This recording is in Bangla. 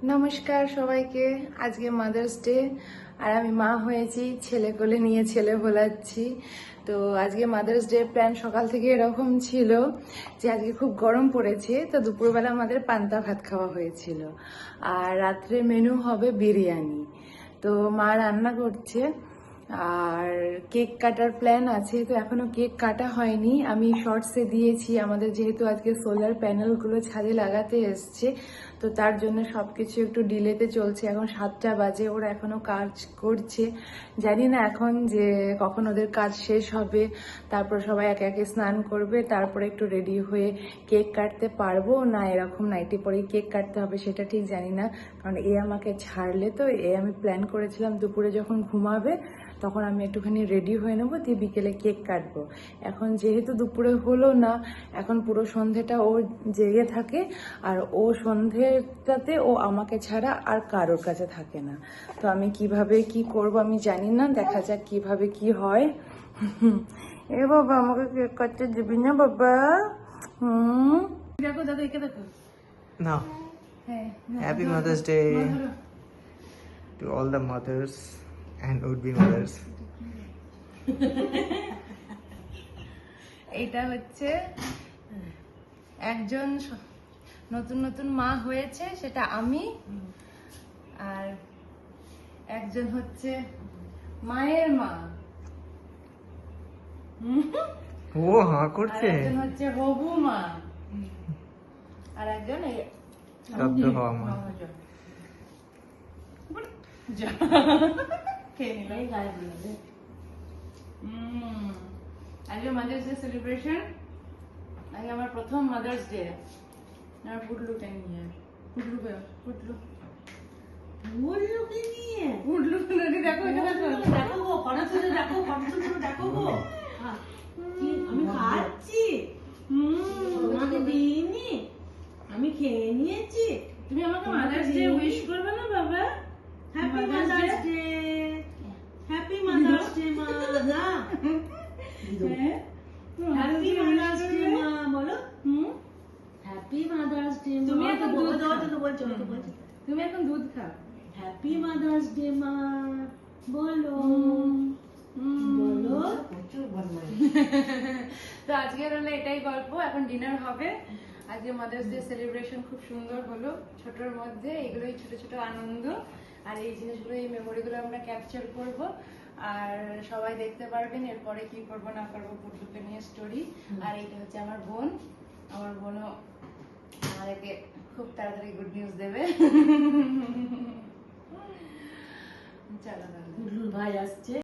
নমস্কার সবাইকে। আজকে মাদার্স ডে আর আমি মা হয়েছি, ছেলে কোলে নিয়ে ছেলে ভোলাচ্ছি। তো আজকে মাদার্স ডে প্ল্যান সকাল থেকে এরকম ছিল যে আজকে খুব গরম পড়েছে, তো দুপুরবেলা আমাদের পান্তা ভাত খাওয়া হয়েছিল আর রাত্রে মেনু হবে বিরিয়ানি। তো মা রান্না করছে আর কেক কাটার প্ল্যান আছে, তো এখনো কেক কাটা হয়নি। আমি শর্টসে দিয়েছি আমাদের যেহেতু আজকে সোলার প্যানেলগুলো ছাদে লাগাতে এসছে, তো তার জন্য সবকিছু একটু ডিলেতে চলছে। এখন 7টা বাজে, ওরা এখনো কাজ করছে। জানি না এখন যে কখন ওদের কাজ শেষ হবে, তারপর সবাই একে একে স্নান করবে, তারপরে একটু রেডি হয়ে কেক কাটতে পারবো না এরকম নাইটি পরেই কেক কাটতে হবে সেটা ঠিক জানি না। কারণ এ আমাকে ছাড়লে, তো আমি প্ল্যান করেছিলাম দুপুরে যখন ঘুমাবে তখন আমি একটুখানি রেডি হয়ে নেবো, দিয়ে বিকেলে কেক কাটবো। এখন যেহেতু দুপুরে হলো না, এখন পুরো সন্ধেটা ও জেগে থাকে আর ও সন্ধেটাতে ও আমাকে ছাড়া আর কারোর কাছে থাকে না। তো আমি কিভাবে কি করব আমি জানি না, দেখা যাক কিভাবে কি হয়। এ বাবা, আমাকে কেক কাটতে দিবি না বাবা? দেখো দেখো, একে দেখো না। হ্যাঁ, Happy Mother's Day to all the mothers and would-be mothers. এটা হচ্ছে একজন নতুন নতুন মা হয়েছে, সেটা আমি। আর একজন হচ্ছে মায়ের মা, ও হ্যাঁ আর করছে। একজন হচ্ছে হবু মা, আর একজন শব্দ হওয়া মা। আজকে মাদার্স ডে সেলিব্রেশন। আজকে আমার প্রথম মাদার্স ডে। আমার পুটলুকে নিয়ে পুটলুকে পুটলু পুটলুকে নিয়ে পুটলু দেখো, এটা দেখো, দেখো গো, ফটো তুলে দেখো, ফটো তুলে দেখো গো। আমি খাচ্ছি, তোমাকে দিইনি, আমি খেয়ে নিয়েছি। তুমি আমাকে মাদার্স ডে উইশ করবে না বাবা? Happy mother's day, happy mother's day মা। না, হ্যাপি মাদার্স ডে মা বলো। হ্যাপি মাদার্স ডে মা। তুমি এখন দুধ খাও। বলছো তুমি এখন দুধ খাও। হ্যাপি মাদার্স ডে মা বলো, বলো। তো আজকের হলো এটাই গল্প, এখন ডিনার হবে। আজকে মাদার্স ডে সেলিব্রেশন খুব সুন্দর হলো, ছোটর মধ্যে এগুলোই ছোট ছোট আনন্দ। আর এই জিনিসগুলো, এই মেমোরিগুলো আমরা ক্যাপচার করব আর সবাই দেখতে পারবেন এরপরে কি করব না করবো পুটলুকে নিয়ে স্টোরি। আর এইটা হচ্ছে আমার বোন, আমার বোনও আমাদেরকে খুব তাড়াতাড়ি গুড নিউজ দেবে। চলো ভাই আসছে।